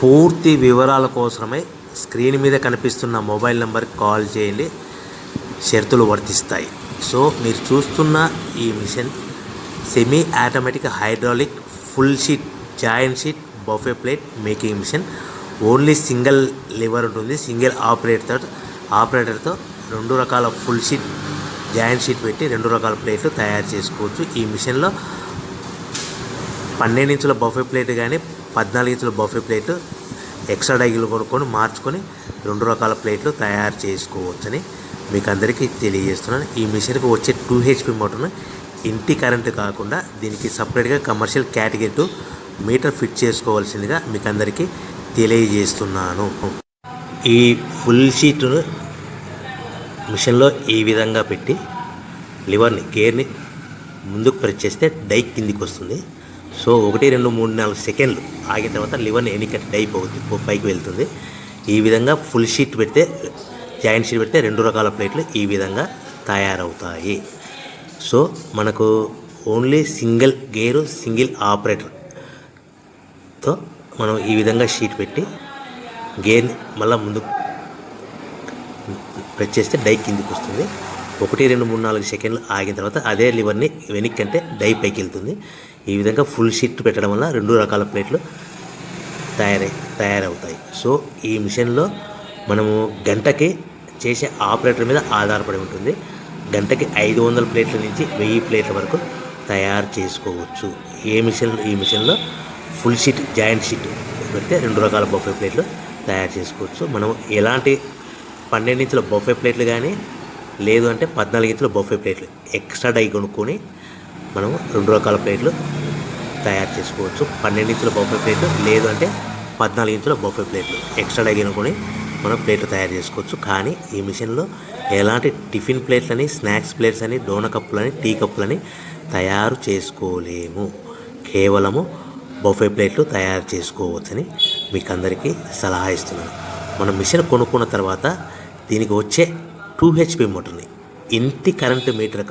పూర్తి వివరాల కోసమై స్క్రీన్ మీద కనిపిస్తున్న మొబైల్ నెంబర్కి కాల్ చేయండి. షరతులు వర్తిస్తాయి. సో మీరు చూస్తున్న ఈ machine semi automatic hydraulic full sheet joint sheet buffet plate making machine. Only single lever ఉంటుంది. సింగిల్ ఆపరేటర్తో 2 రకాల ఫుల్ షీట్ జాయింట్ షీట్ పెట్టి 2 రకాల ప్లేట్లు తయారు చేసుకోవచ్చు. ఈ మిషన్లో 12 ఇంచుల బఫే ప్లేట్ కానీ 14 ఇంచుల బఫే ప్లేట్ ఎక్స్ట్రా డైగులు కొనుక్కొని మార్చుకొని 2 రకాల ప్లేట్లు తయారు చేసుకోవచ్చని మీకు అందరికీ తెలియజేస్తున్నాను. ఈ మిషన్కి వచ్చే 2 HP మోటార్ను ఇంటి కరెంటు కాకుండా దీనికి సపరేట్గా కమర్షియల్ కేటగిరీ 2 మీటర్ ఫిట్ చేసుకోవాల్సిందిగా మీకు అందరికీ తెలియజేస్తున్నాను. ఈ ఫుల్ షీట్ను మిషన్లో ఈ విధంగా పెట్టి లివర్ని గేర్ని ముందుకు ప్రెస్ చేస్తే డై కిందికి వస్తుంది. సో 1 2 3 4 సెకండ్లు ఆగిన తర్వాత లివర్ని ఎన్నికట్ డై పైకి వెళ్తుంది. ఈ విధంగా ఫుల్ షీట్ పెడితే జాయింట్ షీట్ పెడితే 2 రకాల ప్లేట్లు ఈ విధంగా తయారవుతాయి. సో మనకు ఓన్లీ సింగిల్ గేరు సింగిల్ ఆపరేటర్తో మనం ఈ విధంగా షీట్ పెట్టి గేర్ని మళ్ళీ ముందుకు ప్రెస్ చేస్తే డై కిందికి వస్తుంది. 1 2 3 4 సెకండ్లు ఆగిన తర్వాత అదే లివర్ని వెనక్కి అంటే డై పైకి వెళ్తుంది. ఈ విధంగా ఫుల్ షీట్ పెట్టడం వల్ల 2 రకాల ప్లేట్లు తయారవుతాయి. సో ఈ మిషన్లో మనము గంటకి చేసే ఆపరేటర్ మీద ఆధారపడి ఉంటుంది. గంటకి 500 ప్లేట్ల నుంచి 1000 ప్లేట్ల వరకు తయారు చేసుకోవచ్చు. ఈ మిషన్లో ఫుల్ షీట్ జాయింట్ షీట్ పెడితే 2 రకాల బఫే ప్లేట్లు తయారు చేసుకోవచ్చు. మనం ఎలాంటి 12 ఇంచుల బఫే ప్లేట్లు కానీ లేదు అంటే 14 ఇంచుల బఫే ప్లేట్లు ఎక్స్ట్రా డై కొనుక్కొని మనం 2 రకాల ప్లేట్లు తయారు చేసుకోవచ్చు. 12 ఇంచుల బఫే ప్లేట్లు లేదు అంటే 14 ఇంచుల బఫే ప్లేట్లు ఎక్స్ట్రా డై కొనుక్కొని మనం ప్లేట్లు తయారు చేసుకోవచ్చు. కానీ ఈ మిషన్లో ఎలాంటి టిఫిన్ ప్లేట్లని స్నాక్స్ ప్లేట్స్ అని డోన కప్పులని టీ కప్పులని తయారు చేసుకోలేము. కేవలము బఫే ప్లేట్లు తయారు చేసుకోవచ్చని మీకు అందరికీ సలహా ఇస్తున్నాను. మనం మిషన్ కొనుక్కున్న తర్వాత దీనికి వచ్చే 2 HP మోటార్ని ఇంటి కరెంటు మీటర్